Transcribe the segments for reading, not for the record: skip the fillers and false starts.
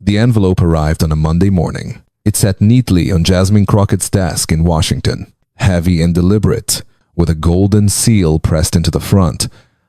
The envelope arrived on a Monday morning. It sat neatly on Jasmine Crockett's desk in Washington, heavy and deliberate, with a golden seal pressed into the front,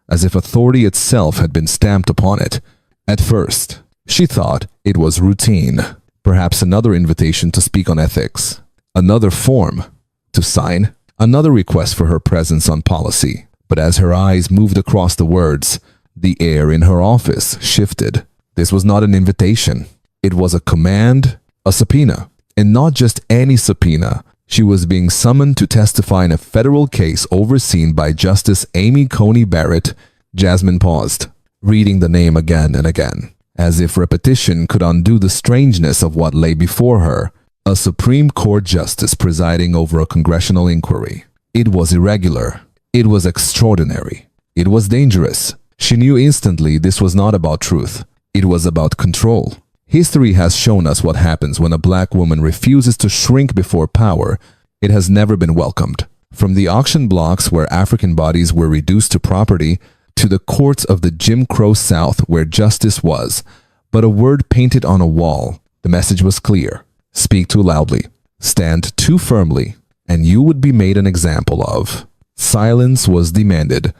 as if authority itself had been stamped upon it. At first, she thought it was routine, perhaps another invitation to speak on ethics, another form to sign, another request for her presence on policy. But as her eyes moved across the words, the air in her office shifted. This was not an invitation. It was a command, a subpoena. And not just any subpoena. She was being summoned to testify in a federal case overseen by Justice Amy Coney Barrett. Jasmine paused, reading the name again and again, as if repetition could undo the strangeness of what lay before her. A Supreme Court justice presiding over a congressional inquiry. It was irregular. It was extraordinary. It was dangerous. She knew instantly this was not about truth. It was about control. History has shown us what happens when a black woman refuses to shrink before power. It has never been welcomed. From the auction blocks where African bodies were reduced to property, to the courts of the Jim Crow South where justice was but a word painted on a wall. The message was clear. Speak too loudly. Stand too firmly, and you would be made an example of. Silence was demanded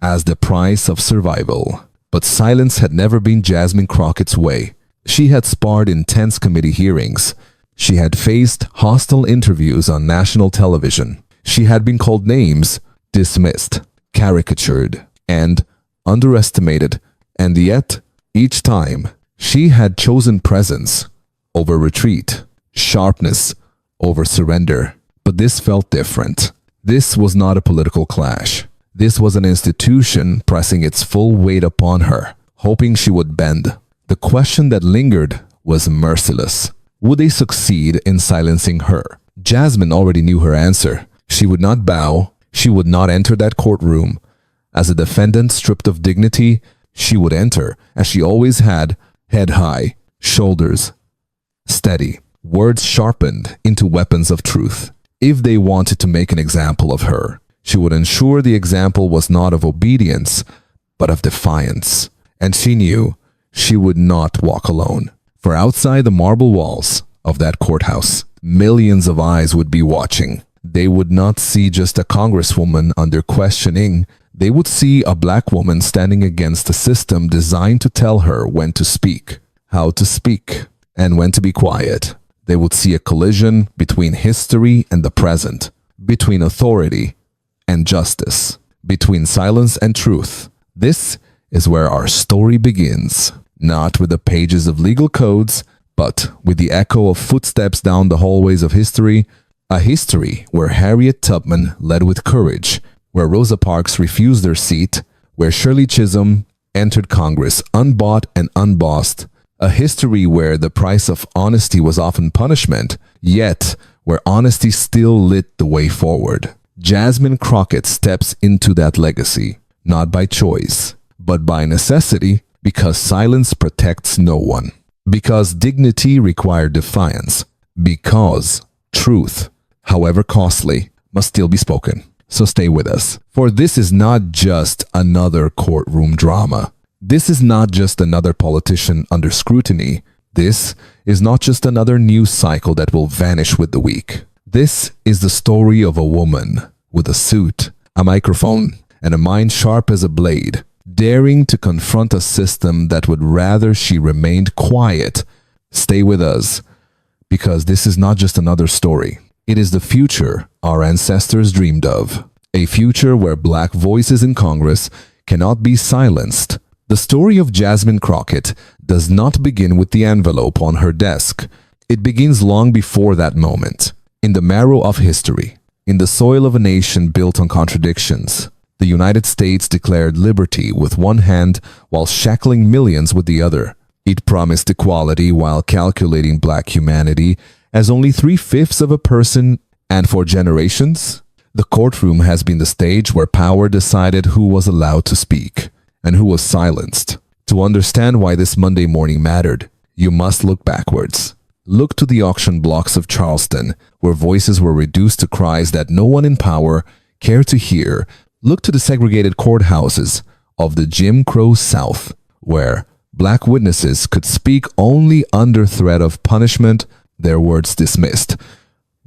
as the price of survival. But silence had never been Jasmine Crockett's way. She had sparred intense committee hearings. She had faced hostile interviews on national television. She had been called names, dismissed, caricatured, and underestimated. And yet, each time, she had chosen presence over retreat, sharpness over surrender. But this felt different. This was not a political clash. This was an institution pressing its full weight upon her, hoping she would bend. The question that lingered was merciless. Would they succeed in silencing her? Jasmine already knew her answer. She would not bow. She would not enter that courtroom. As a defendant stripped of dignity, she would enter, as she always had, head high, shoulders steady, words sharpened into weapons of truth. If they wanted to make an example of her, she would ensure the example was not of obedience, but of defiance. And she knew she would not walk alone. For outside the marble walls of that courthouse, millions of eyes would be watching. They would not see just a congresswoman under questioning. They would see a black woman standing against a system designed to tell her when to speak, how to speak, and when to be quiet. They would see a collision between history and the present, between authority and justice, between silence and truth. This is where our story begins, not with the pages of legal codes, but with the echo of footsteps down the hallways of history, a history where Harriet Tubman led with courage, where Rosa Parks refused her seat, where Shirley Chisholm entered Congress unbought and unbossed, a history where the price of honesty was often punishment, yet where honesty still lit the way forward. Jasmine Crockett steps into that legacy, not by choice, but by necessity, because silence protects no one, because dignity required defiance, because truth, however costly, must still be spoken. So stay with us, for this is not just another courtroom drama. This is not just another politician under scrutiny. This is not just another news cycle that will vanish with the week. This is the story of a woman with a suit, a microphone, and a mind sharp as a blade, daring to confront a system that would rather she remained quiet. Stay with us, because this is not just another story. It is the future our ancestors dreamed of, a future where black voices in Congress cannot be silenced. The story of Jasmine Crockett does not begin with the envelope on her desk. It begins long before that moment, in the marrow of history, in the soil of a nation built on contradictions. The United States declared liberty with one hand while shackling millions with the other. It promised equality while calculating black humanity as only 3/5 of a person, and for generations, the courtroom has been the stage where power decided who was allowed to speak and who was silenced. To understand why this Monday morning mattered, you must look backwards. Look to the auction blocks of Charleston, where voices were reduced to cries that no one in power cared to hear. Look to the segregated courthouses of the Jim Crow South, where Black witnesses could speak only under threat of punishment, their words dismissed,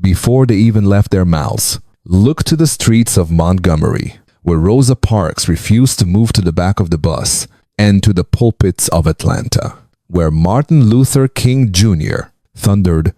before they even left their mouths. Look to the streets of Montgomery, where Rosa Parks refused to move to the back of the bus, and to the pulpits of Atlanta, where Martin Luther King Jr. thundered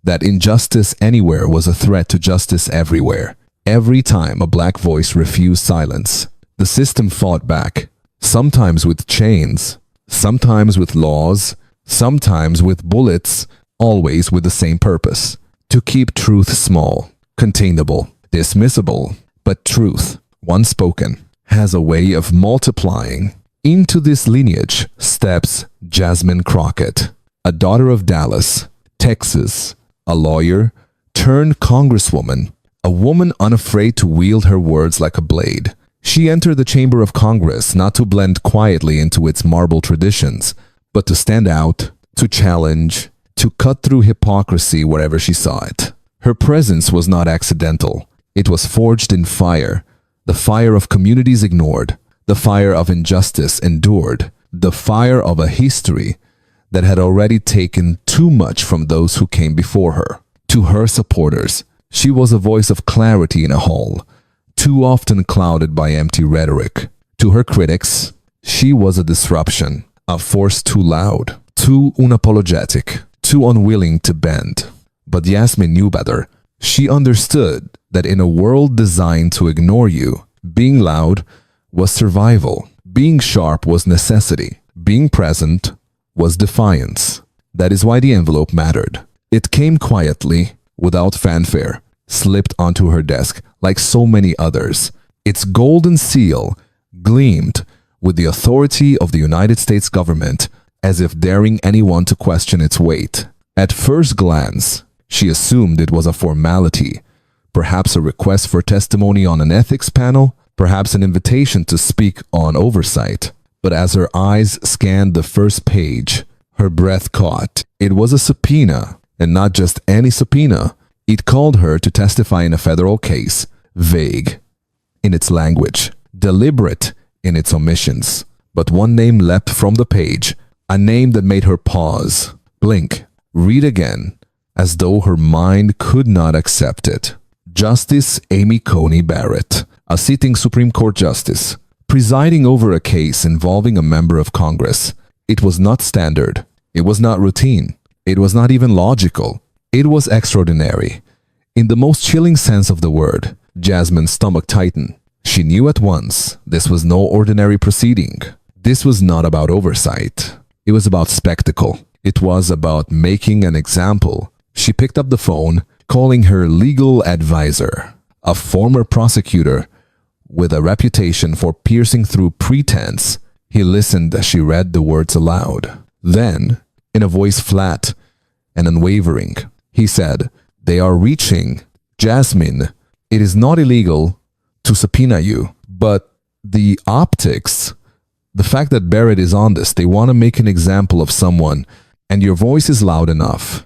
that injustice anywhere was a threat to justice everywhere. Every time a black voice refused silence, the system fought back, sometimes with chains, sometimes with laws, sometimes with bullets, always with the same purpose: to keep truth small, containable, dismissible. But truth, once spoken, has a way of multiplying. Into this lineage steps Jasmine Crockett, a daughter of Dallas, Texas, a lawyer turned congresswoman, a woman unafraid to wield her words like a blade. She entered the chamber of Congress not to blend quietly into its marble traditions, but to stand out, to challenge, to cut through hypocrisy wherever she saw it. Her presence was not accidental. It was forged in fire, the fire of communities ignored, the fire of injustice endured, the fire of a history that had already taken too much from those who came before her. To her supporters, she was a voice of clarity in a hall, too often clouded by empty rhetoric. To her critics, she was a disruption, a force too loud, too unapologetic, too unwilling to bend. But Jasmine knew better. She understood that in a world designed to ignore you, being loud was survival, being sharp was necessity, being present was defiance. That is why the envelope mattered. It came quietly, without fanfare, slipped onto her desk like so many others. Its golden seal gleamed with the authority of the United States government, as if daring anyone to question its weight. At first glance, she assumed it was a formality, perhaps a request for testimony on an ethics panel, perhaps an invitation to speak on oversight. But as her eyes scanned the first page, her breath caught. It was a subpoena, and not just any subpoena. It called her to testify in a federal case, vague in its language, deliberate in its omissions. But one name leapt from the page, a name that made her pause, blink, read again, as though her mind could not accept it. Justice Amy Coney Barrett, a sitting Supreme Court justice, presiding over a case involving a member of Congress. It was not standard. It was not routine. It was not even logical. It was extraordinary. In the most chilling sense of the word, Jasmine's stomach tightened. She knew at once this was no ordinary proceeding. This was not about oversight. It was about spectacle. It was about making an example. She picked up the phone, calling her legal advisor, a former prosecutor with a reputation for piercing through pretense. He listened as she read the words aloud. Then, in a voice flat and unwavering, he said, "They are reaching. Jasmine, it is not illegal to subpoena you, but the optics, the fact that Barrett is on this, they want to make an example of someone, and your voice is loud enough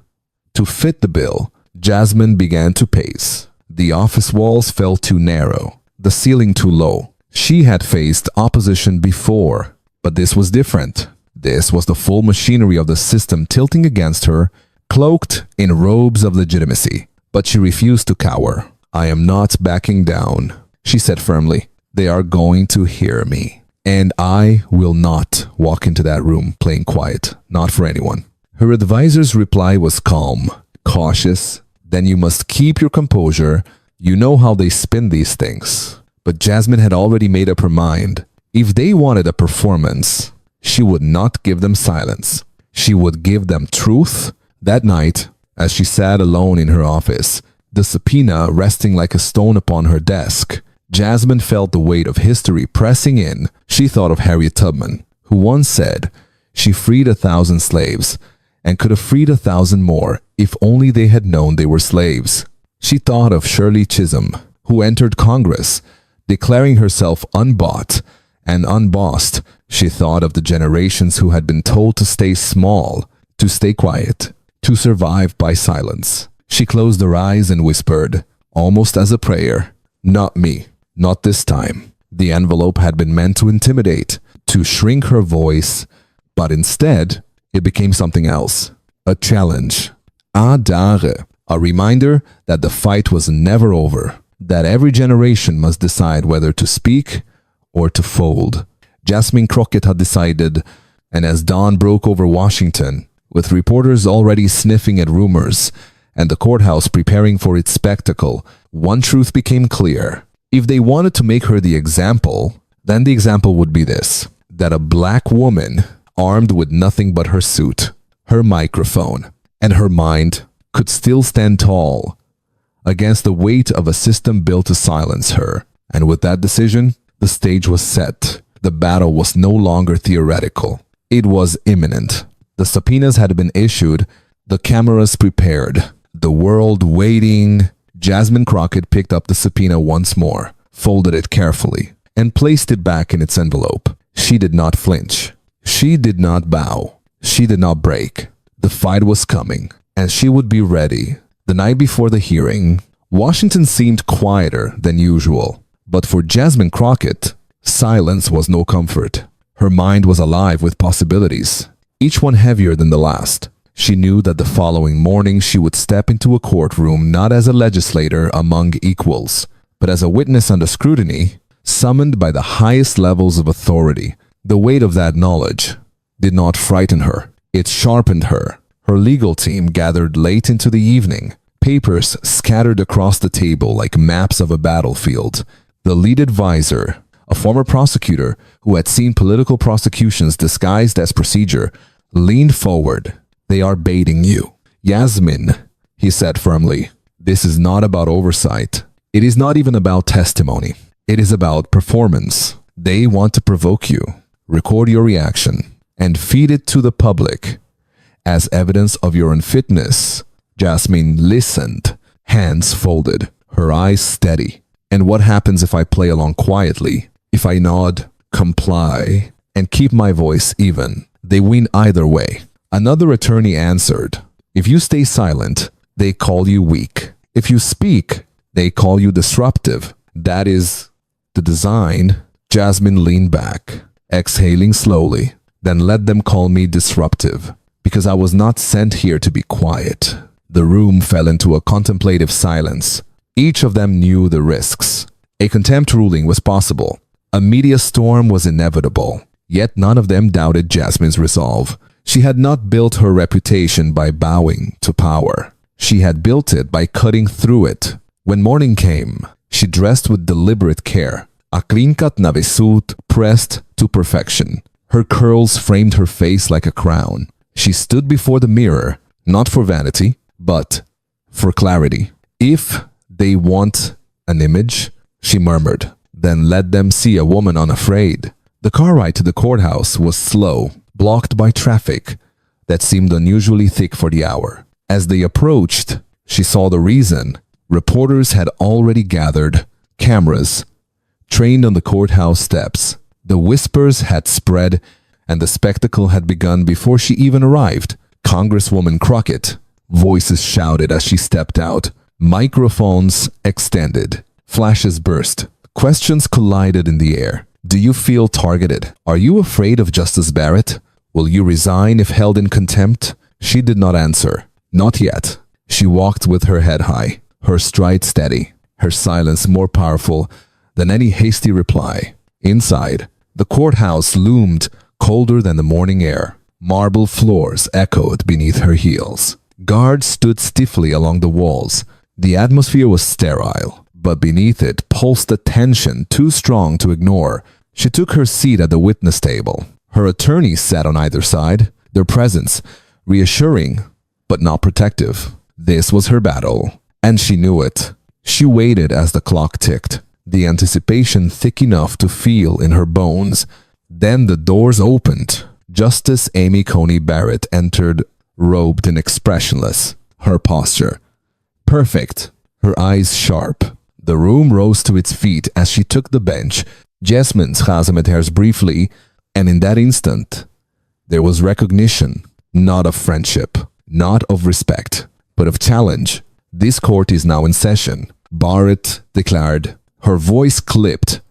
to fit the bill." Jasmine began to pace. The office walls felt too narrow, the ceiling too low. She had faced opposition before, but this was different. This was the full machinery of the system tilting against her, cloaked in robes of legitimacy. But she refused to cower. "I am not backing down," she said firmly. "They are going to hear me. And I will not walk into that room playing quiet, not for anyone." Her advisor's reply was calm, cautious. "Then you must keep your composure. You know how they spin these things." But Jasmine had already made up her mind. If they wanted a performance, she would not give them silence. She would give them truth. That night, as she sat alone in her office, the subpoena resting like a stone upon her desk, Jasmine felt the weight of history pressing in. She thought of Harriet Tubman, who once said she freed 1,000 slaves and could have freed 1,000 more if only they had known they were slaves. She thought of Shirley Chisholm, who entered Congress, declaring herself unbought and unbossed. She thought of the generations who had been told to stay small, to stay quiet, to survive by silence. She closed her eyes and whispered, almost as a prayer, "Not me, not this time." The envelope had been meant to intimidate, to shrink her voice, But instead, it became something else. A challenge. Adare. A reminder that the fight was never over. That every generation must decide whether to speak or to fold. Jasmine Crockett had decided, and as dawn broke over Washington, with reporters already sniffing at rumors and the courthouse preparing for its spectacle, one truth became clear. If they wanted to make her the example, then the example would be this: that a black woman, armed with nothing but her suit, her microphone, and her mind, could still stand tall against the weight of a system built to silence her. And with that decision, the stage was set. The battle was no longer theoretical. It was imminent. The subpoenas had been issued, the cameras prepared, the world waiting. Jasmine Crockett picked up the subpoena once more, folded it carefully, and placed it back in its envelope. She did not flinch. She did not bow. She did not break. The fight was coming, and she would be ready. The night before the hearing, Washington seemed quieter than usual. But for Jasmine Crockett, silence was no comfort. Her mind was alive with possibilities, each one heavier than the last. She knew that the following morning she would step into a courtroom not as a legislator among equals, but as a witness under scrutiny, summoned by the highest levels of authority. The weight of that knowledge did not frighten her. It sharpened her. Her legal team gathered late into the evening, papers scattered across the table like maps of a battlefield. The lead advisor, a former prosecutor who had seen political prosecutions disguised as procedure, leaned forward. "They are baiting you. Jasmine," he said firmly, "this is not about oversight. It is not even about testimony. It is about performance. They want to provoke you, record your reaction, and feed it to the public as evidence of your unfitness." Jasmine listened, hands folded, her eyes steady. "And what happens if I play along quietly? If I nod, comply, and keep my voice even? They win either way." Another attorney answered, "If you stay silent, they call you weak. If you speak, they call you disruptive. That is the design." Jasmine leaned back, exhaling slowly. "Then let them call me disruptive, because I was not sent here to be quiet." The room fell into a contemplative silence. Each of them knew the risks. A contempt ruling was possible. A media storm was inevitable. Yet none of them doubted Jasmine's resolve. She had not built her reputation by bowing to power. She had built it by cutting through it. When morning came, she dressed with deliberate care. A klinkat na vesut pressed to perfection. Her curls framed her face like a crown. She stood before the mirror, not for vanity, but for clarity. "If they want an image," she murmured, "then let them see a woman unafraid." The car ride to the courthouse was slow, blocked by traffic that seemed unusually thick for the hour. As they approached, she saw the reason. Reporters had already gathered, cameras trained on the courthouse steps. The whispers had spread, and the spectacle had begun before she even arrived. Congresswoman Crockett. Voices shouted as she stepped out. Microphones extended. Flashes burst. Questions collided in the air. "Do you feel targeted? Are you afraid of Justice Barrett? Will you resign if held in contempt?" She did not answer. Not yet. She walked with her head high, her stride steady, her silence more powerful than any hasty reply. Inside, the courthouse loomed colder than the morning air. Marble floors echoed beneath her heels. Guards stood stiffly along the walls. The atmosphere was sterile, but beneath it pulsed a tension too strong to ignore. She took her seat at the witness table. Her attorneys sat on either side, their presence reassuring but not protective. This was her battle, and she knew it. She waited as the clock ticked, the anticipation thick enough to feel in her bones. Then the doors opened. Justice Amy Coney Barrett entered, robed and expressionless, her posture perfect, her eyes sharp. The room rose to its feet as she took the bench. Jasmine's gazen met hers briefly, and in that instant, there was recognition, not of friendship, not of respect, but of challenge. "This court is now in session," Barrett declared, her voice clipped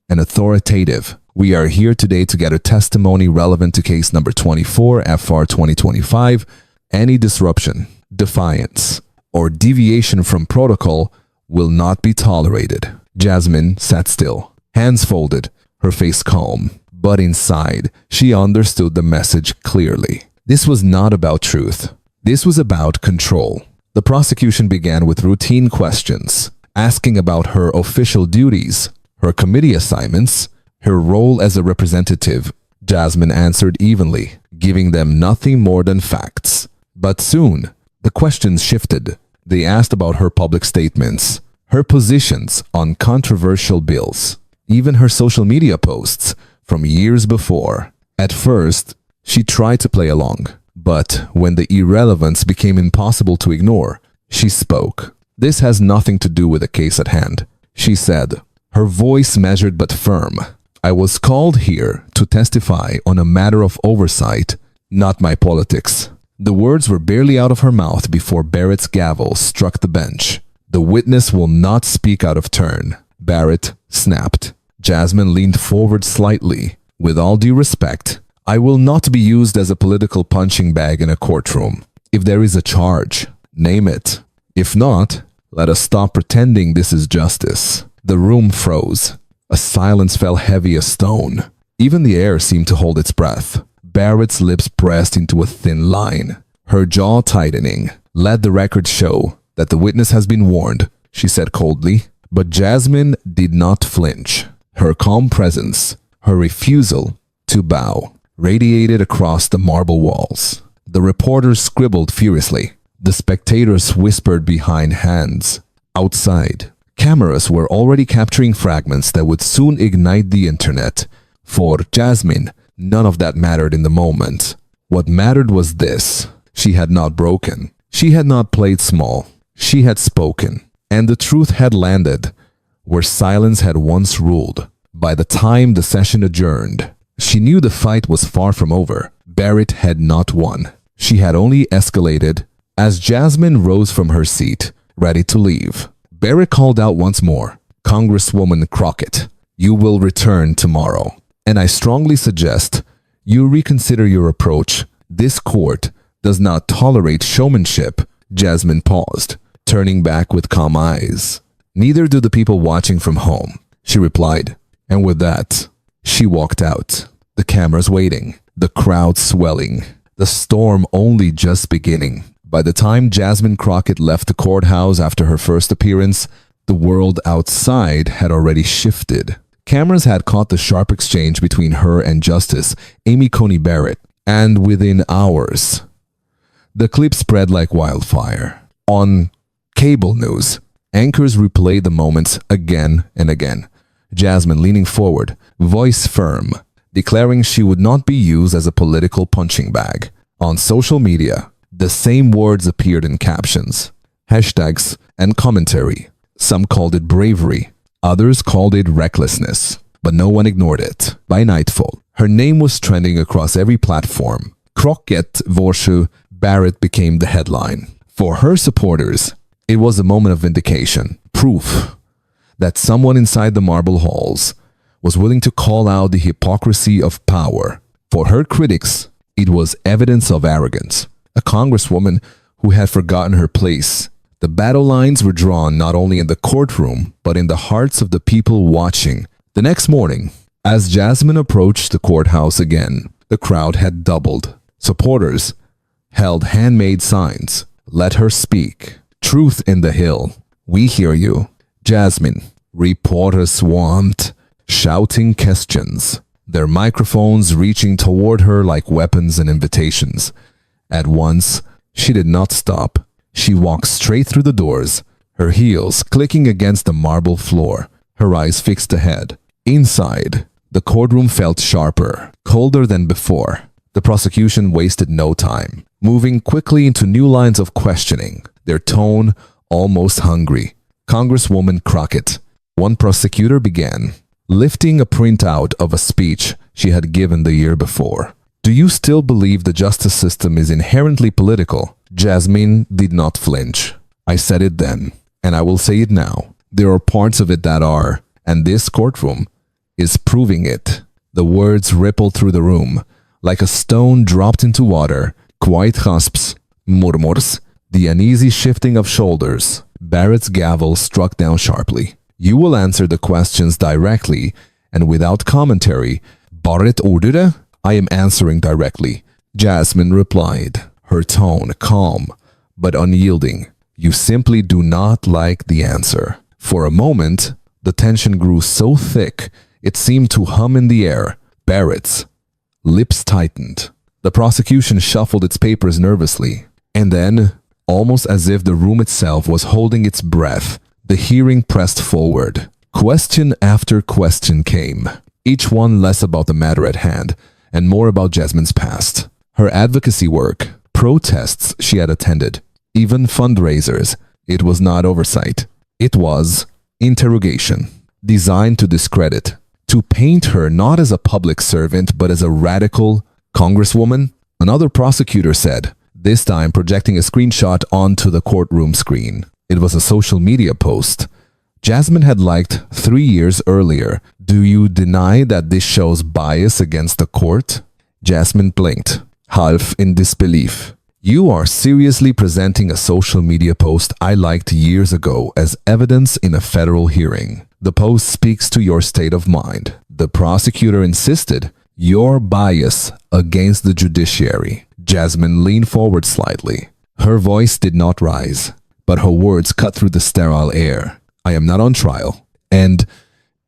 and authoritative. We are here today to get a testimony relevant to case number 24 FR 2025. Any disruption, defiance, or deviation from protocol will not be tolerated. Jasmine sat still, hands folded, her face calm. But inside, she understood the message clearly. This was not about truth. This was about control. The prosecution began with routine questions, asking about her official duties, her committee assignments, her role as a representative. Jasmine answered evenly, giving them nothing more than facts. But soon, the questions shifted. They asked about her public statements, her positions on controversial bills, even her social media posts from years before. At first, she tried to play along, but when the irrelevance became impossible to ignore, she spoke. This has nothing to do with the case at hand, she said, her voice measured but firm. I was called here to testify on a matter of oversight, not my politics. The words were barely out of her mouth before Barrett's gavel struck the bench. The witness will not speak out of turn, Barrett snapped. Jasmine leaned forward slightly. With all due respect, I will not be used as a political punching bag in a courtroom. If there is a charge, name it. If not, let us stop pretending this is justice. The room froze. A silence fell heavy as stone. Even the air seemed to hold its breath. Barrett's lips pressed into a thin line. Her jaw tightening. Let the record show that the witness has been warned, she said coldly. But Jasmine did not flinch. Her calm presence, her refusal to bow, radiated across the marble walls. The reporters scribbled furiously. The spectators whispered behind hands. Outside, cameras were already capturing fragments that would soon ignite the internet. For Jasmine, none of that mattered in the moment. What mattered was this. She had not broken. She had not played small. She had spoken. And the truth had landed where silence had once ruled. By the time the session adjourned, she knew the fight was far from over. Barrett had not won. She had only escalated. As Jasmine rose from her seat, ready to leave, Barrett called out once more, Congresswoman Crockett, you will return tomorrow. And I strongly suggest you reconsider your approach. This court does not tolerate showmanship. Jasmine paused, turning back with calm eyes. Neither do the people watching from home, she replied. And with that, she walked out. The cameras waiting, the crowd swelling, the storm only just beginning. By the time Jasmine Crockett left the courthouse after her first appearance, the world outside had already shifted. Cameras had caught the sharp exchange between her and Justice Amy Coney Barrett, and within hours, the clip spread like wildfire. On cable news, anchors replayed the moments again and again. Jasmine leaning forward, voice firm, declaring she would not be used as a political punching bag. On social media, the same words appeared in captions, hashtags, and commentary. Some called it bravery, others called it recklessness, but no one ignored it. By nightfall, her name was trending across every platform. Crockett vs. Barrett became the headline. For her supporters, it was a moment of vindication, proof that someone inside the marble halls was willing to call out the hypocrisy of power. For her critics, it was evidence of arrogance. A congresswoman who had forgotten her place. The battle lines were drawn not only in the courtroom, but in the hearts of the people watching. The next morning, as Jasmine approached the courthouse again, the crowd had doubled. Supporters held handmade signs. Let her speak. Truth in the Hill. We hear you. Jasmine. Reporters swarmed, shouting questions, their microphones reaching toward her like weapons and invitations. At once, she did not stop. She walked straight through the doors, her heels clicking against the marble floor, her eyes fixed ahead. Inside, the courtroom felt sharper, colder than before. The prosecution wasted no time, moving quickly into new lines of questioning, their tone almost hungry. Congresswoman Crockett, one prosecutor began, lifting a printout of a speech she had given the year before. Do you still believe the justice system is inherently political? Jasmine did not flinch. I said it then, and I will say it now. There are parts of it that are, and this courtroom is proving it. The words rippled through the room, like a stone dropped into water. Quiet gasps, murmurs, the uneasy shifting of shoulders. Barrett's gavel struck down sharply. You will answer the questions directly and without commentary. Barrett orderde? I am answering directly. Jasmine replied, her tone calm but unyielding. You simply do not like the answer. For a moment, the tension grew so thick it seemed to hum in the air. Barrett's lips tightened. The prosecution shuffled its papers nervously. And then, almost as if the room itself was holding its breath, the hearing pressed forward. Question after question came, each one less about the matter at hand and more about Jasmine's past. Her advocacy work, protests she had attended, even fundraisers. It was not oversight. It was interrogation, designed to discredit, to paint her not as a public servant but as a radical congresswoman. Another prosecutor said, this time projecting a screenshot onto the courtroom screen. It was a social media post Jasmine had liked 3 years earlier. Do you deny that this shows bias against the court? Jasmine blinked, half in disbelief. You are seriously presenting a social media post I liked years ago as evidence in a federal hearing. The post speaks to your state of mind. The prosecutor insisted, your bias against the judiciary. Jasmine leaned forward slightly. Her voice did not rise, but her words cut through the sterile air. I am not on trial, and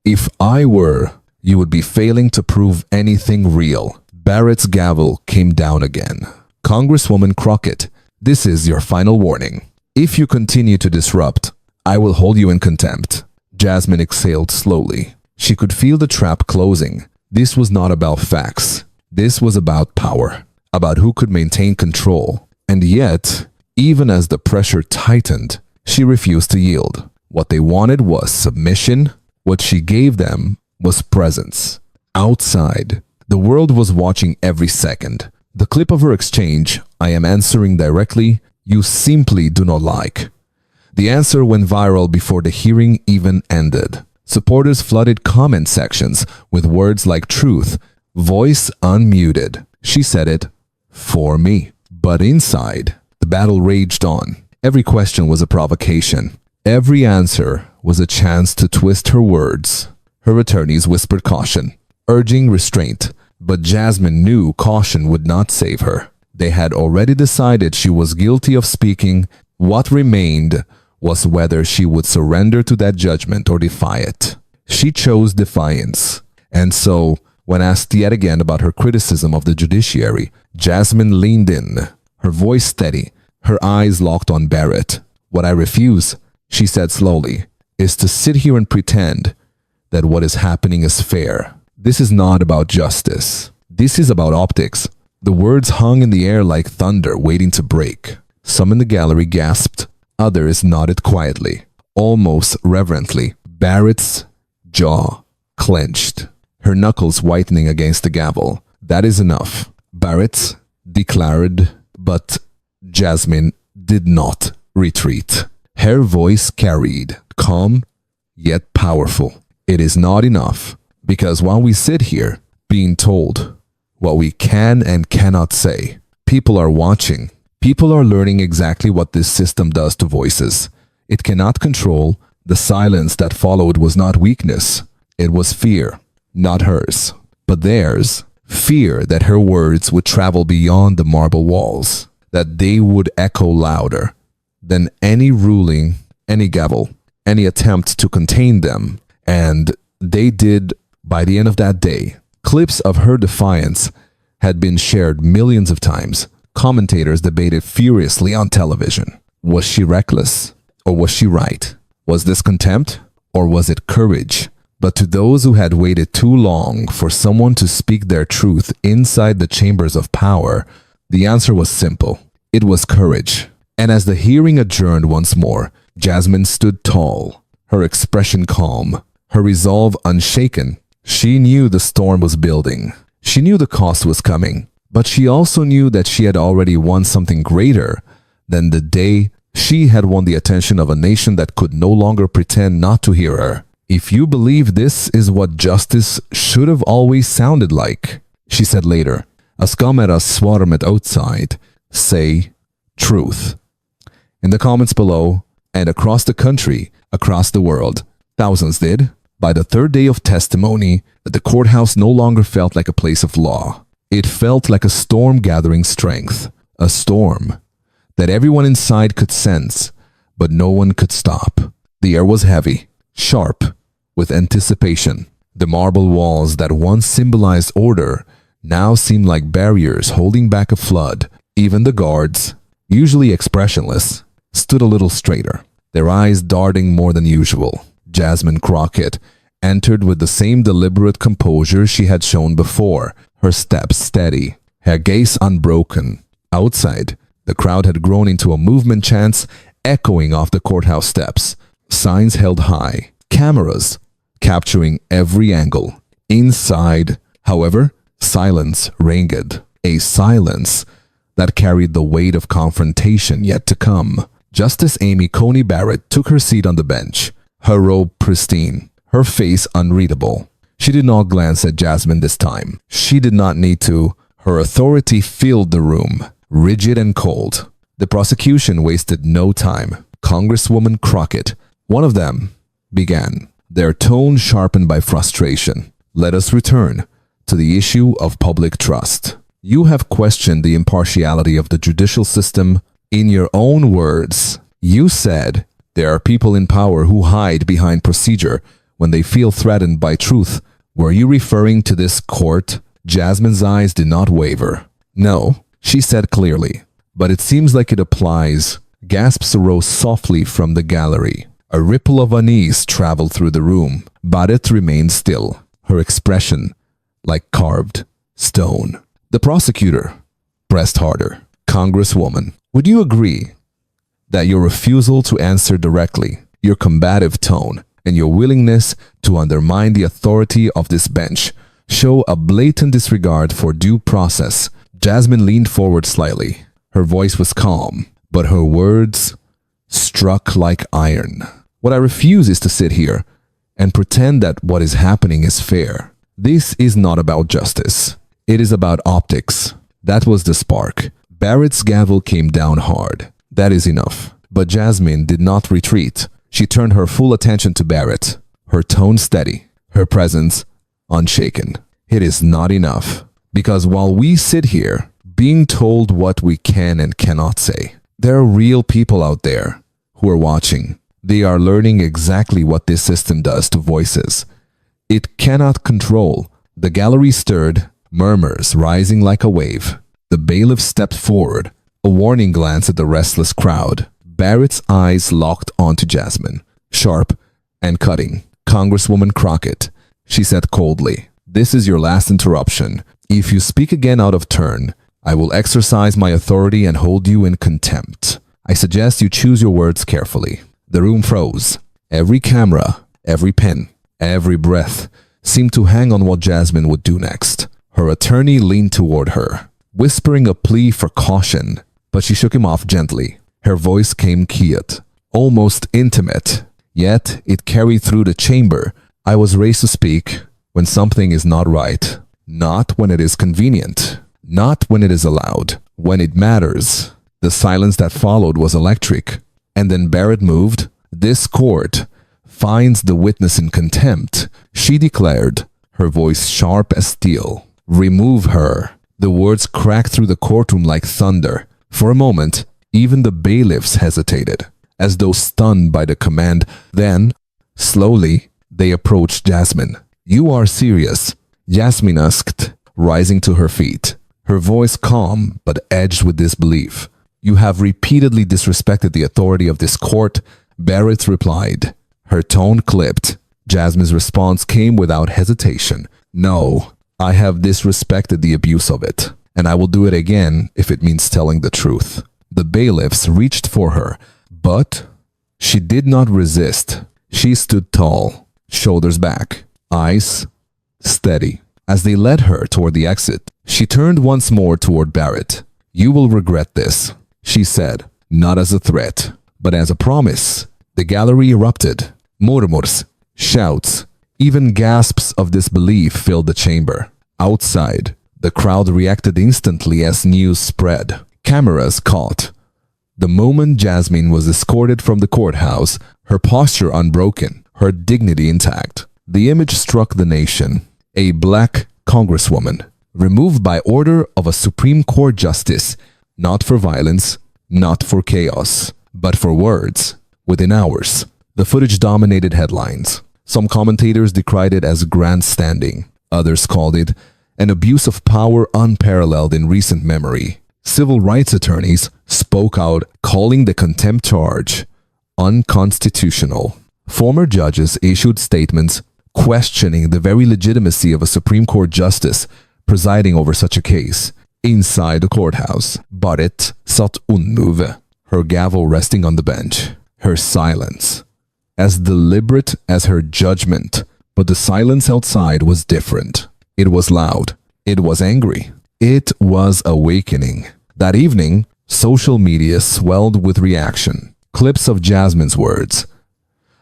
if I were, you would be failing to prove anything real. Barrett's gavel came down again. Congresswoman Crockett, this is your final warning. If you continue to disrupt, I will hold you in contempt. Jasmine exhaled slowly. She could feel the trap closing. This was not about facts. This was about power, about who could maintain control. And yet, even as the pressure tightened, she refused to yield. What they wanted was submission. What she gave them was presence. Outside, the world was watching every second. The clip of her exchange, I am answering directly, you simply do not like. The answer went viral before the hearing even ended. Supporters flooded comment sections with words like truth, voice unmuted. She said it for me. But inside, the battle raged on. Every question was a provocation. Every answer was a chance to twist her words. Her attorneys whispered caution, urging restraint. But Jasmine knew caution would not save her. They had already decided she was guilty of speaking. What remained was whether she would surrender to that judgment or defy it. She chose defiance. And so, when asked yet again about her criticism of the judiciary, Jasmine leaned in, her voice steady, her eyes locked on Barrett. What I refuse, she said slowly, is to sit here and pretend that what is happening is fair. This is not about justice. This is about optics. The words hung in the air like thunder waiting to break. Some in the gallery gasped. Others nodded quietly, almost reverently. Barrett's jaw clenched, her knuckles whitening against the gavel. That is enough, Barrett declared, but Jasmine did not retreat. Her voice carried, calm yet powerful. It is not enough, because while we sit here being told what we can and cannot say, people are watching. People are learning exactly what this system does to voices. It cannot control. The silence that followed was not weakness. It was fear, not hers, but theirs. Fear that her words would travel beyond the marble walls, that they would echo louder than any ruling, any gavel, any attempt to contain them. And they did. By the end of that day, clips of her defiance had been shared millions of times. Commentators debated furiously on television. Was she reckless or was she right? Was this contempt or was it courage? But to those who had waited too long for someone to speak their truth inside the chambers of power, the answer was simple. It was courage. And as the hearing adjourned once more, Jasmine stood tall, her expression calm, her resolve unshaken. She knew the storm was building. She knew the cost was coming. But she also knew that she had already won something greater than the day she had won the attention of a nation that could no longer pretend not to hear her. "If you believe this is what justice should have always sounded like," she said later, "as kameras svarmet outside, say truth." In the comments below, and across the country, across the world, thousands did. By the third day of testimony, the courthouse no longer felt like a place of law. It felt like a storm gathering strength, a storm that everyone inside could sense, but no one could stop. The air was heavy, sharp, with anticipation. The marble walls that once symbolized order now seemed like barriers holding back a flood. Even the guards, usually expressionless, stood a little straighter, their eyes darting more than usual. Jasmine Crockett entered with the same deliberate composure she had shown before, her steps steady, her gaze unbroken. Outside, the crowd had grown into a movement chants echoing off the courthouse steps, signs held high, cameras capturing every angle. Inside, however, silence reigned, a silence that carried the weight of confrontation yet to come. Justice Amy Coney Barrett took her seat on the bench, her robe pristine, her face unreadable. She did not glance at Jasmine this time. She did not need to. Her authority filled the room, rigid and cold. The prosecution wasted no time. Congresswoman Crockett, one of them, began, their tone sharpened by frustration. "Let us return to the issue of public trust. You have questioned the impartiality of the judicial system. In your own words, you said there are people in power who hide behind procedure when they feel threatened by truth. Were you referring to this court?" Jasmine's eyes did not waver. "No," she said clearly, "but it seems like it applies." Gasps arose softly from the gallery. A ripple of unease traveled through the room. Barrett remained still, her expression like carved stone. The prosecutor pressed harder. "Congresswoman, would you agree that your refusal to answer directly, your combative tone, and your willingness to undermine the authority of this bench show a blatant disregard for due process?" Jasmine leaned forward slightly. Her voice was calm, but her words struck like iron. "What I refuse is to sit here and pretend that what is happening is fair. This is not about justice. It is about optics." That was the spark. Barrett's gavel came down hard. "That is enough." But Jasmine did not retreat. She turned her full attention to Barrett, her tone steady, her presence unshaken. "It is not enough. Because while we sit here, being told what we can and cannot say, there are real people out there who are watching. They are learning exactly what this system does to voices. It cannot control." The gallery stirred, murmurs rising like a wave. The bailiff stepped forward, a warning glance at the restless crowd. Barrett's eyes locked onto Jasmine, sharp and cutting. "Congresswoman Crockett," she said coldly, "this is your last interruption. If you speak again out of turn, I will exercise my authority and hold you in contempt. I suggest you choose your words carefully." The room froze. Every camera, every pen, every breath seemed to hang on what Jasmine would do next. Her attorney leaned toward her, whispering a plea for caution, but she shook him off gently. Her voice came quiet, almost intimate, yet it carried through the chamber. "I was raised to speak when something is not right, not when it is convenient, not when it is allowed, when it matters." The silence that followed was electric. And then Barrett moved. "This court finds the witness in contempt," she declared, her voice sharp as steel. "Remove her." The words cracked through the courtroom like thunder. For a moment, even the bailiffs hesitated, as though stunned by the command. Then, slowly, they approached Jasmine. "You are serious?" Jasmine asked, rising to her feet, her voice calm but edged with disbelief. "You have repeatedly disrespected the authority of this court," Barrett replied. Her tone clipped. Jasmine's response came without hesitation. "No, I have disrespected the abuse of it, and I will do it again if it means telling the truth." The bailiffs reached for her, but she did not resist. She stood tall, shoulders back, eyes steady. As they led her toward the exit, she turned once more toward Barrett. "You will regret this," she said, not as a threat, but as a promise. The gallery erupted. Murmurs, Shouts, even gasps of disbelief filled the chamber. Outside, the crowd reacted instantly as news spread. Cameras caught the moment Jasmine was escorted from the courthouse, her posture unbroken, her dignity intact. The image struck the nation. A black congresswoman, removed by order of a Supreme Court justice, not for violence, not for chaos, but for words. Within hours, the footage dominated headlines. Some commentators decried it as grandstanding. Others called it an abuse of power unparalleled in recent memory. Civil rights attorneys spoke out, calling the contempt charge unconstitutional. Former judges issued statements questioning the very legitimacy of a Supreme Court justice presiding over such a case. Inside the courthouse, Barrett satt unmoved, her gavel resting on the bench, her silence as deliberate as her judgment. But the silence outside was different. It was loud. It was angry. It was awakening. That evening, social media swelled with reaction. Clips of Jasmine's words,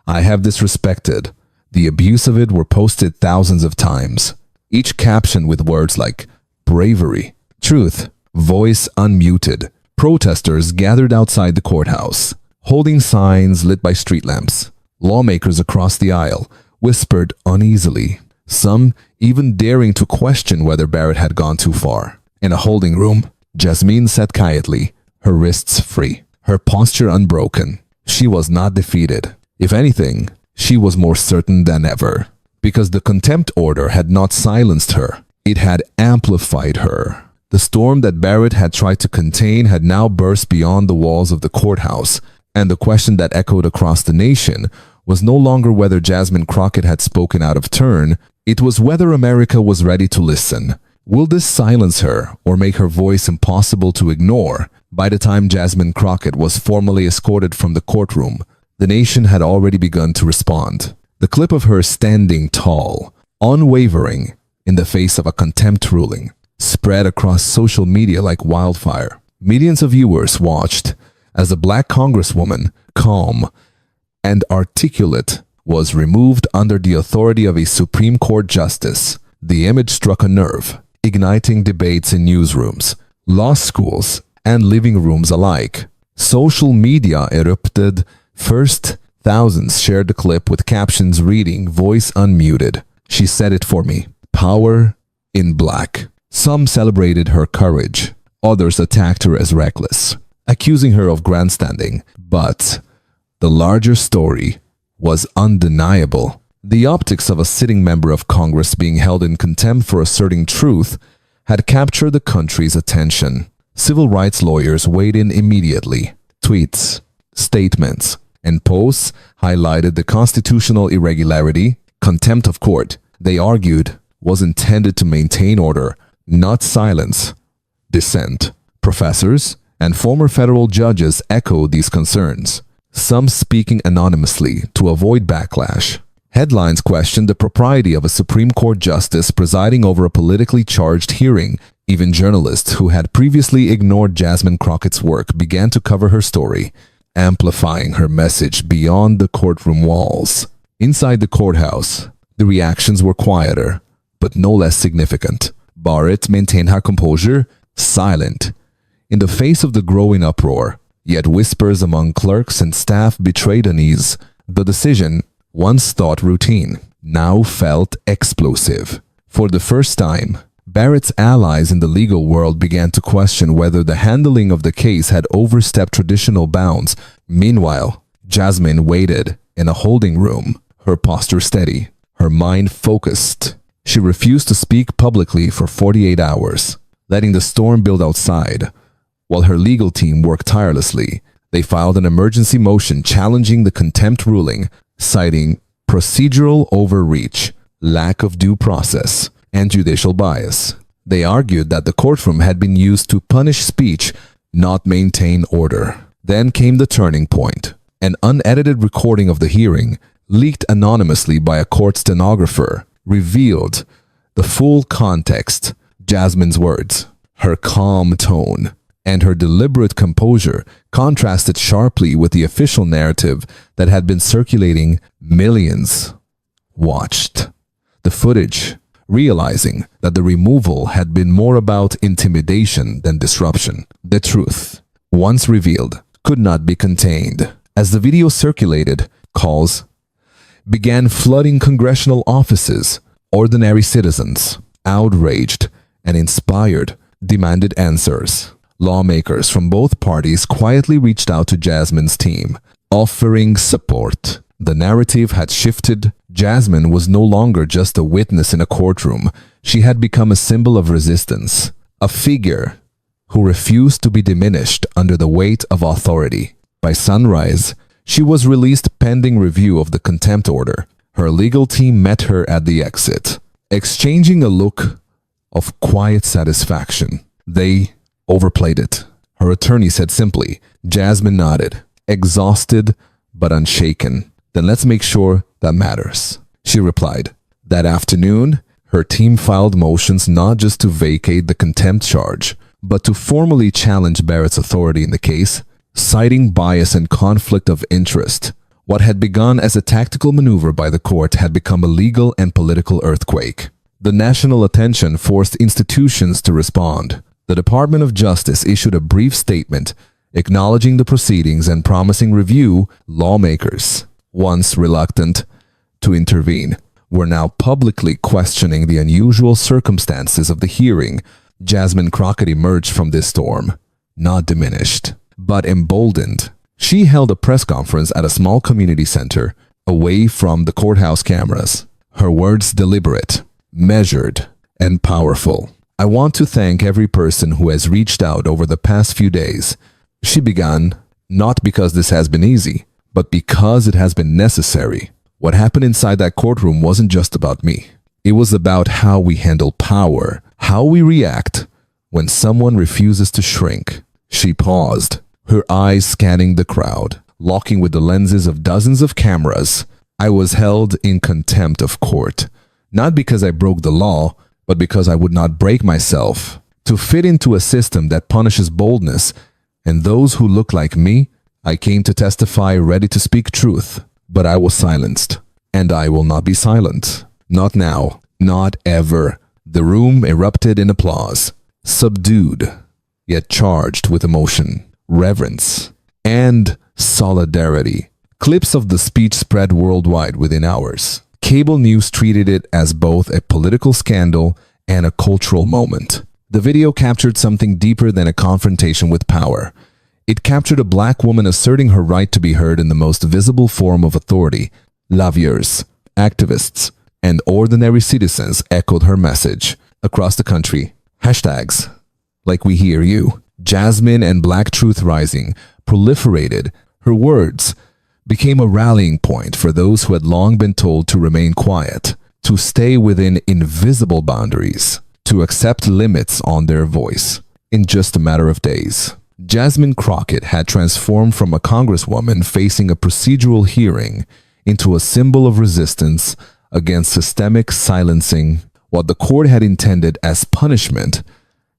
"I have disrespected." The abuse of it were posted thousands of times, each captioned with words like bravery, truth, voice unmuted. Protesters gathered outside the courthouse, holding signs lit by street lamps. Lawmakers across the aisle whispered uneasily, some even daring to question whether Barrett had gone too far. In a holding room, Jasmine sat quietly, her wrists free, her posture unbroken. She was not defeated. If anything, she was more certain than ever. Because the contempt order had not silenced her, it had amplified her. The storm that Barrett had tried to contain had now burst beyond the walls of the courthouse, and the question that echoed across the nation was no longer whether Jasmine Crockett had spoken out of turn, it was whether America was ready to listen. Will this silence her or make her voice impossible to ignore? By the time Jasmine Crockett was formally escorted from the courtroom, the nation had already begun to respond. The clip of her standing tall, unwavering, in the face of a contempt ruling, spread across social media like wildfire. Millions of viewers watched as the black congresswoman, calm and articulate, was removed under the authority of a Supreme Court justice. The image struck a nerve, igniting debates in newsrooms, law schools, and living rooms alike. Social media erupted. First, thousands shared the clip with captions reading, "Voice unmuted. She said it for me. Power in black." Some celebrated her courage. Others attacked her as reckless, accusing her of grandstanding. But the larger story was undeniable. The optics of a sitting member of Congress being held in contempt for asserting truth had captured the country's attention. Civil rights lawyers weighed in immediately. Tweets, statements, and posts highlighted the constitutional irregularity. Contempt of court, they argued, was intended to maintain order, not silence dissent. Professors and former federal judges echoed these concerns, some speaking anonymously to avoid backlash. Headlines questioned the propriety of a Supreme Court justice presiding over a politically charged hearing. Even journalists who had previously ignored Jasmine Crockett's work began to cover her story, amplifying her message beyond the courtroom walls. Inside the courthouse, the reactions were quieter, but no less significant. Barrett maintained her composure, silent, in the face of the growing uproar. Yet whispers among clerks and staff betrayed unease. The decision, once thought routine, now felt explosive. For the first time, Barrett's allies in the legal world began to question whether the handling of the case had overstepped traditional bounds. Meanwhile, Jasmine waited in a holding room, her posture steady, her mind focused. She refused to speak publicly for 48 hours, letting the storm build outside. While her legal team worked tirelessly, they filed an emergency motion challenging the contempt ruling, citing procedural overreach, lack of due process, and judicial bias. They argued that the courtroom had been used to punish speech, not maintain order. Then came the turning point. An unedited recording of the hearing, leaked anonymously by a court stenographer, revealed the full context. Jasmine's words, her calm tone, and her deliberate composure contrasted sharply with the official narrative that had been circulating. Millions watched the footage, realizing that the removal had been more about intimidation than disruption. The truth, once revealed, could not be contained. As the video circulated, calls began flooding congressional offices. Ordinary citizens, outraged and inspired, demanded answers. Lawmakers from both parties quietly reached out to Jasmine's team, offering support. The narrative had shifted. Jasmine was no longer just a witness in a courtroom. She had become a symbol of resistance, a figure who refused to be diminished under the weight of authority. By sunrise, she was released pending review of the contempt order. Her legal team met her at the exit, exchanging a look of quiet satisfaction. They overplayed it. Her attorney said simply. Jasmine nodded, exhausted but unshaken. Then let's make sure that matters, she replied. That afternoon, her team filed motions not just to vacate the contempt charge, but to formally challenge Barrett's authority in the case, citing bias and conflict of interest. What had begun as a tactical maneuver by the court had become a legal and political earthquake. The national attention forced institutions to respond. The Department of Justice issued a brief statement acknowledging the proceedings and promising review. Lawmakers, once reluctant to intervene, were now publicly questioning the unusual circumstances of the hearing. Jasmine Crockett emerged from this storm, not diminished, but emboldened. She held a press conference at a small community center, away from the courthouse cameras. Her words deliberate, measured, and powerful. I want to thank every person who has reached out over the past few days. She began, not because this has been easy, but because it has been necessary. What happened inside that courtroom wasn't just about me. It was about how we handle power, how we react when someone refuses to shrink. She paused, her eyes scanning the crowd, locking with the lenses of dozens of cameras. I was held in contempt of court, not because I broke the law, but because I would not break myself to fit into a system that punishes boldness and those who look like me. I came to testify, ready to speak truth, but I was silenced, and I will not be silent. Not now, not ever. The room erupted in applause, subdued, yet charged with emotion, reverence, and solidarity. Clips of the speech spread worldwide within hours. Cable news treated it as both a political scandal and a cultural moment. The video captured something deeper than a confrontation with power. It captured a black woman asserting her right to be heard in the most visible form of authority. Lawyers, activists, and ordinary citizens echoed her message. Across the country, hashtags like "We Hear You," Jasmine and Black Truth Rising proliferated. Her words became a rallying point for those who had long been told to remain quiet, to stay within invisible boundaries, to accept limits on their voice. In just a matter of days, Jasmine Crockett had transformed from a congresswoman facing a procedural hearing into a symbol of resistance against systemic silencing. What the court had intended as punishment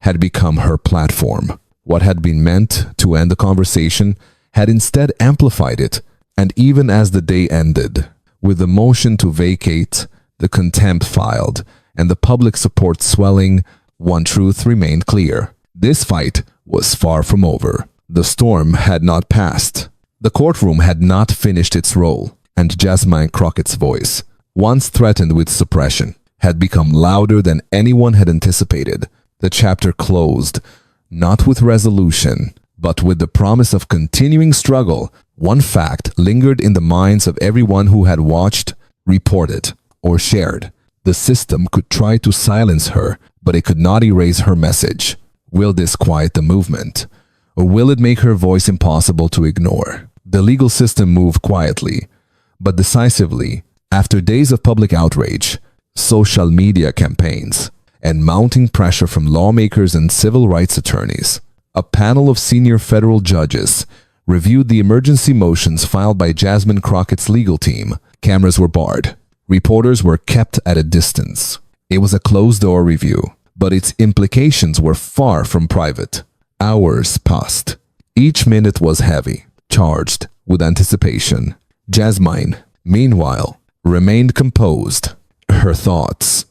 had become her platform. What had been meant to end the conversation had instead amplified it. And even as the day ended, with the motion to vacate, the contempt filed, and the public support swelling, one truth remained clear. This fight was far from over. The storm had not passed. The courtroom had not finished its role, and Jasmine Crockett's voice, once threatened with suppression, had become louder than anyone had anticipated. The chapter closed, not with resolution, but with the promise of continuing struggle. One fact lingered in the minds of everyone who had watched, reported, or shared. The system could try to silence her, but it could not erase her message. Will this quiet the movement, or will it make her voice impossible to ignore? The legal system moved quietly, but decisively. After days of public outrage, social media campaigns, and mounting pressure from lawmakers and civil rights attorneys, a panel of senior federal judges reviewed the emergency motions filed by Jasmine Crockett's legal team. Cameras were barred. Reporters were kept at a distance. It was a closed-door review, but its implications were far from private. Hours passed. Each minute was heavy, charged with anticipation. Jasmine, meanwhile, remained composed. Her thoughts,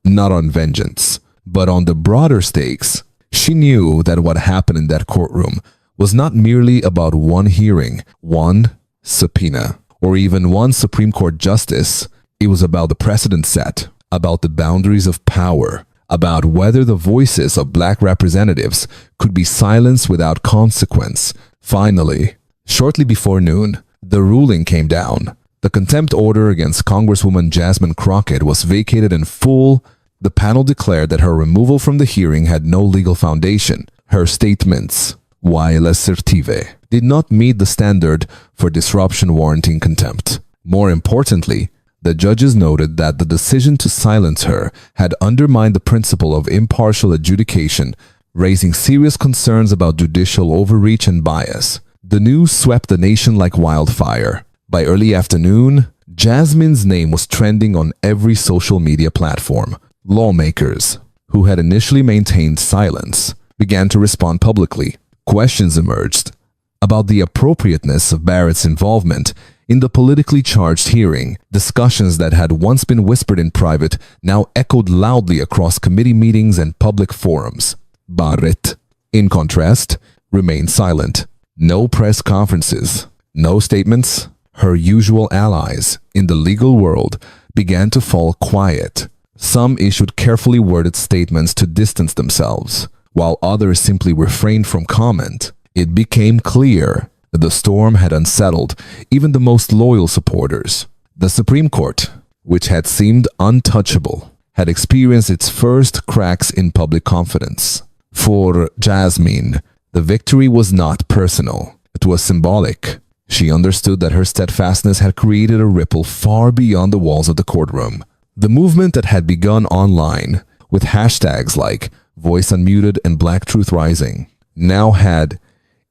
not on vengeance, but on the broader stakes. She knew that what happened in that courtroom was not merely about one hearing, one subpoena, or even one Supreme Court justice. It was about the precedent set, about the boundaries of power, about whether the voices of black representatives could be silenced without consequence. Finally, shortly before noon, the ruling came down. The contempt order against Congresswoman Jasmine Crockett was vacated in full. The panel declared that her removal from the hearing had no legal foundation. Her statements, while assertive, did not meet the standard for disruption warranting contempt. More importantly, the judges noted that the decision to silence her had undermined the principle of impartial adjudication, raising serious concerns about judicial overreach and bias. The news swept the nation like wildfire. By early afternoon, Jasmine's name was trending on every social media platform. Lawmakers, who had initially maintained silence, began to respond publicly. Questions emerged about the appropriateness of Barrett's involvement in the politically charged hearing. Discussions that had once been whispered in private now echoed loudly across committee meetings and public forums. Barrett, in contrast, remained silent. No press conferences, no statements. Her usual allies in the legal world began to fall quiet. Some issued carefully worded statements to distance themselves, while others simply refrained from comment. It became clear that the storm had unsettled even the most loyal supporters. The Supreme Court, which had seemed untouchable, had experienced its first cracks in public confidence. For Jasmine, the victory was not personal. It was symbolic. She understood that her steadfastness had created a ripple far beyond the walls of the courtroom. The movement that had begun online, with hashtags like Voice Unmuted and Black Truth Rising, now had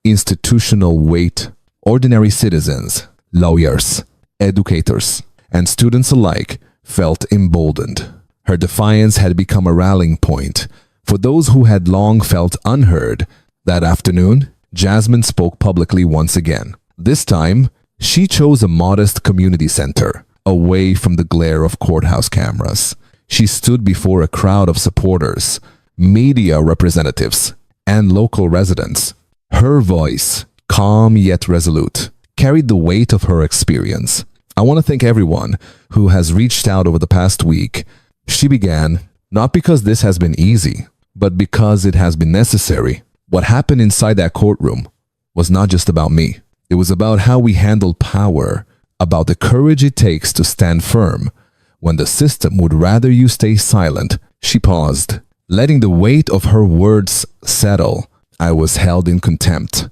institutional weight. Ordinary citizens, lawyers, educators, and students alike felt emboldened. Her defiance had become a rallying point for those who had long felt unheard. That afternoon, Jasmine spoke publicly once again. This time, she chose a modest community center, away from the glare of courthouse cameras. She stood before a crowd of supporters, media representatives, and local residents. Her voice, calm yet resolute, carried the weight of her experience. I want to thank everyone who has reached out over the past week. She began, not because this has been easy, but because it has been necessary. What happened inside that courtroom was not just about me. It was about how we handle power, about the courage it takes to stand firm when the system would rather you stay silent. She paused, letting the weight of her words settle. I was held in contempt,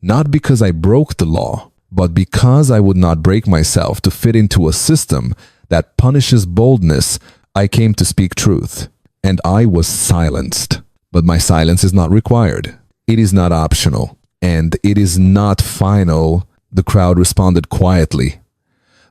not because I broke the law, but because I would not break myself to fit into a system that punishes boldness. I came to speak truth, and I was silenced. But my silence is not required. It is not optional, and it is not final. The crowd responded quietly,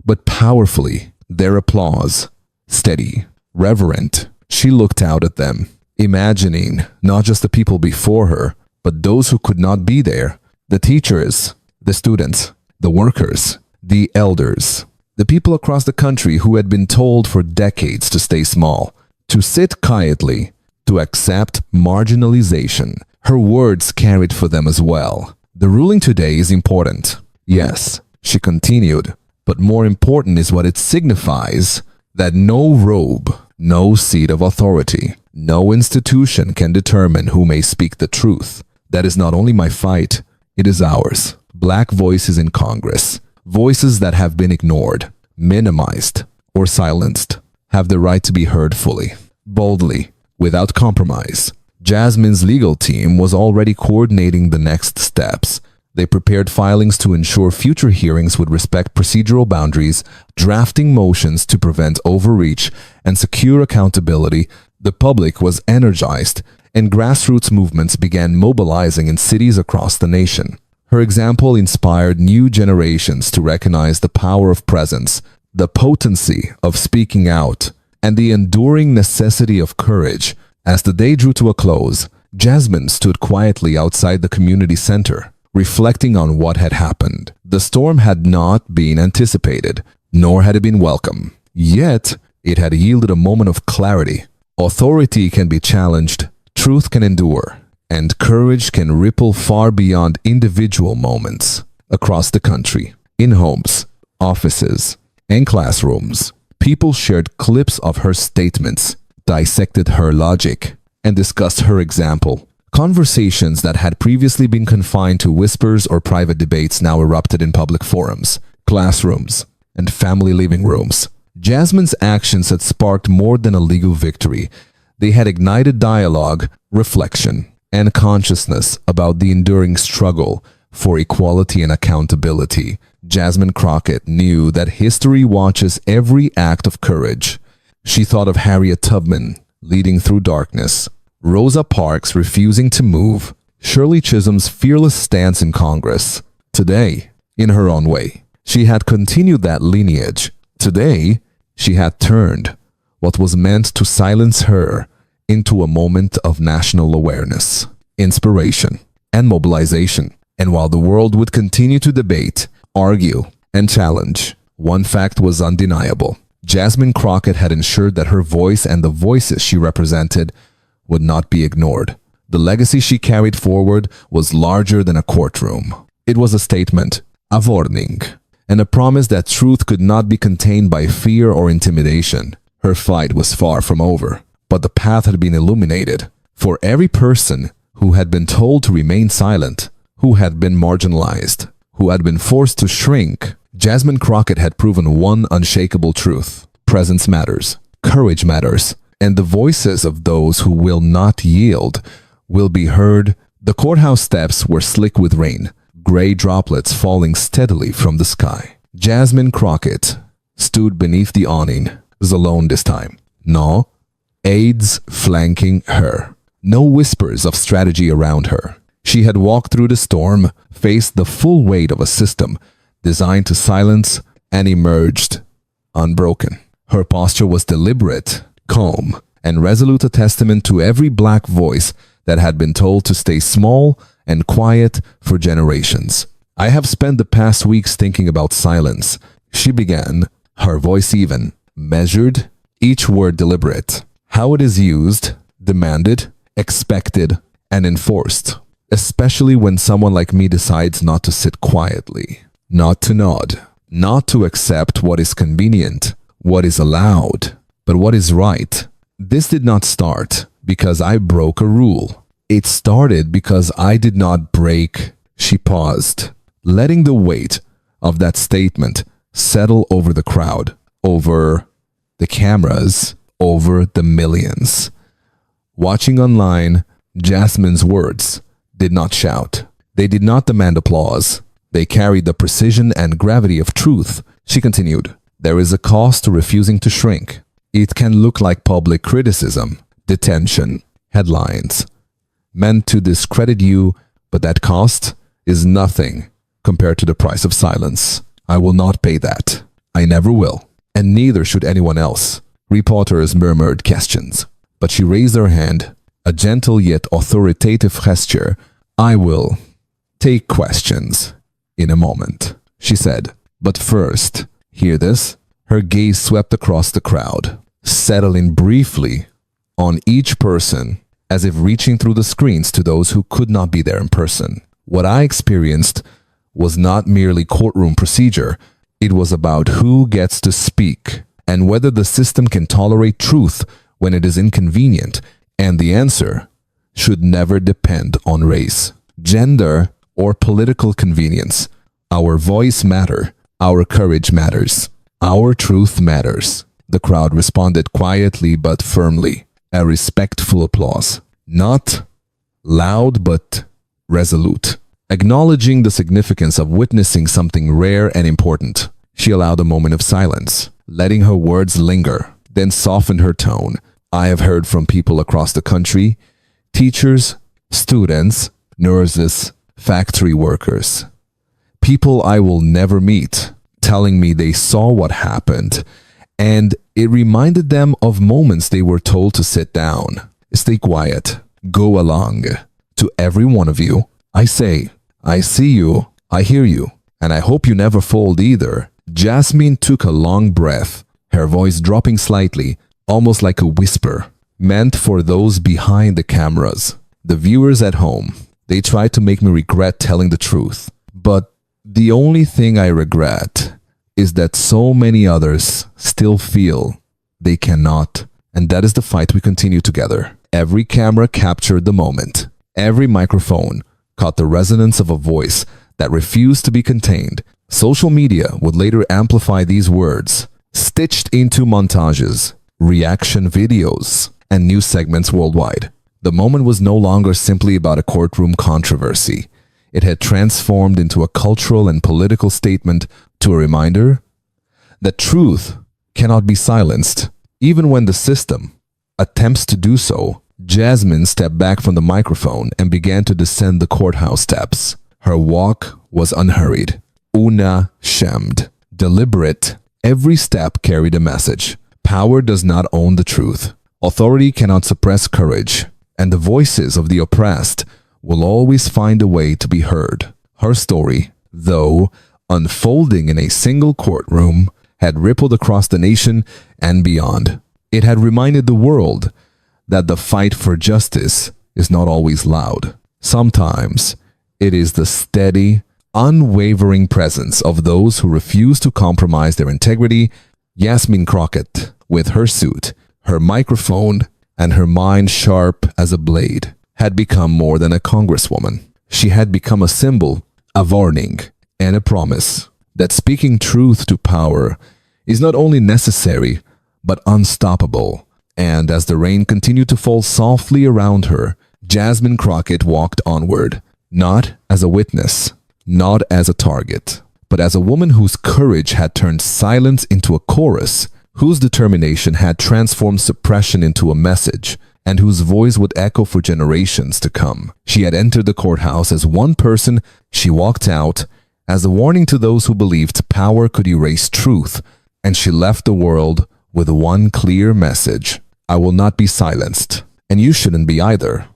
but powerfully. Their applause, steady, reverent. She looked out at them, imagining not just the people before her, but those who could not be there. The teachers, the students, the workers, the elders, the people across the country who had been told for decades to stay small, to sit quietly, to accept marginalization. Her words carried for them as well. The ruling today is important. Yes, she continued, but more important is what it signifies, that no robe, no seat of authority, no institution can determine who may speak the truth. That is not only my fight, it is ours. Black voices in Congress, voices that have been ignored, minimized, or silenced, have the right to be heard fully, boldly, without compromise. Jasmine's legal team was already coordinating the next steps. They prepared filings to ensure future hearings would respect procedural boundaries, drafting motions to prevent overreach and secure accountability. The public was energized, and grassroots movements began mobilizing in cities across the nation. Her example inspired new generations to recognize the power of presence, the potency of speaking out, and the enduring necessity of courage. As the day drew to a close, Jasmine stood quietly outside the community center, reflecting on what had happened. The storm had not been anticipated, nor had it been welcome. Yet, it had yielded a moment of clarity. Authority can be challenged, truth can endure, and courage can ripple far beyond individual moments. Across the country, in homes, offices, and classrooms, people shared clips of her statements, dissected her logic, and discussed her example. Conversations that had previously been confined to whispers or private debates now erupted in public forums, classrooms, and family living rooms. Jasmine's actions had sparked more than a legal victory. They had ignited dialogue, reflection, and consciousness about the enduring struggle for equality and accountability. Jasmine Crockett knew that history watches every act of courage. She thought of Harriet Tubman leading through darkness, Rosa Parks refusing to move, Shirley Chisholm's fearless stance in Congress. Today, in her own way, she had continued that lineage. Today, she had turned what was meant to silence her into a moment of national awareness, inspiration, and mobilization. And while the world would continue to debate, argue, and challenge, one fact was undeniable. Jasmine Crockett had ensured that her voice and the voices she represented would not be ignored. The legacy she carried forward was larger than a courtroom. It was a statement, a warning, and a promise that truth could not be contained by fear or intimidation. Her fight was far from over, but the path had been illuminated. For every person who had been told to remain silent, who had been marginalized, who had been forced to shrink, Jasmine Crockett had proven one unshakable truth. Presence matters, courage matters, and the voices of those who will not yield will be heard. The courthouse steps were slick with rain, gray droplets falling steadily from the sky. Jasmine Crockett stood beneath the awning, was alone this time. No aides flanking her, no whispers of strategy around her. She had walked through the storm, faced the full weight of a system designed to silence, and emerged unbroken. Her posture was deliberate, calm, and resolute, a testament to every black voice that had been told to stay small and quiet for generations. I have spent the past weeks thinking about silence, she began, her voice even, measured, each word deliberate. How it is used, demanded, expected, and enforced, especially when someone like me decides not to sit quietly, not to nod, not to accept what is convenient, what is allowed, but what is right. This did not start because I broke a rule. It started because I did not break. She paused, letting the weight of that statement settle over the crowd, over the cameras, over the millions. Watching online, Jasmine's words did not shout. They did not demand applause. They carried the precision and gravity of truth. She continued, "There is a cost to refusing to shrink. It can look like public criticism, detention, headlines, meant to discredit you, but that cost is nothing compared to the price of silence. I will not pay that. I never will, and neither should anyone else." Reporters murmured questions, but she raised her hand, a gentle yet authoritative gesture. "I will take questions in a moment," she said. "But first, hear this?" Her gaze swept across the crowd, settling briefly on each person, as if reaching through the screens to those who could not be there in person. What I experienced was not merely courtroom procedure. It was about who gets to speak and whether the system can tolerate truth when it is inconvenient. And the answer should never depend on race, gender, or political convenience. Our voice matters. Our courage matters. Our truth matters. The crowd responded quietly but firmly. A respectful applause. Not loud but resolute. Acknowledging the significance of witnessing something rare and important, she allowed a moment of silence, letting her words linger, then softened her tone. "I have heard from people across the country, teachers, students, nurses, factory workers, people I will never meet, telling me they saw what happened, and it reminded them of moments they were told to sit down, stay quiet, go along. To every one of you, I say, I see you, I hear you, and I hope you never fold either. Jasmine took a long breath, her voice dropping slightly, almost like a whisper, meant for those behind the cameras. The viewers at home, they tried to make me regret telling the truth. But the only thing I regret is that so many others still feel they cannot. And that is the fight we continue together. Every camera captured the moment. Every microphone caught the resonance of a voice that refused to be contained. Social media would later amplify these words, stitched into montages, reaction videos, and news segments worldwide. The moment was no longer simply about a courtroom controversy. It had transformed into a cultural and political statement, to a reminder that truth cannot be silenced. Even when the system attempts to do so, Jasmine stepped back from the microphone and began to descend the courthouse steps. Her walk was unhurried, unashamed, deliberate. Every step carried a message. Power does not own the truth. Authority cannot suppress courage, and the voices of the oppressed will always find a way to be heard. Her story, though unfolding in a single courtroom, had rippled across the nation and beyond. It had reminded the world that the fight for justice is not always loud. Sometimes it is the steady, unwavering presence of those who refuse to compromise their integrity. Jasmine Crockett, with her suit, her microphone, and her mind sharp as a blade, had become more than a congresswoman. She had become a symbol, a warning, and a promise that speaking truth to power is not only necessary, but unstoppable. And as the rain continued to fall softly around her, Jasmine Crockett walked onward, not as a witness, not as a target, but as a woman whose courage had turned silence into a chorus, whose determination had transformed suppression into a message, and whose voice would echo for generations to come. She had entered the courthouse as one person. She walked out as a warning to those who believed power could erase truth, and she left the world with one clear message: I will not be silenced, and you shouldn't be either.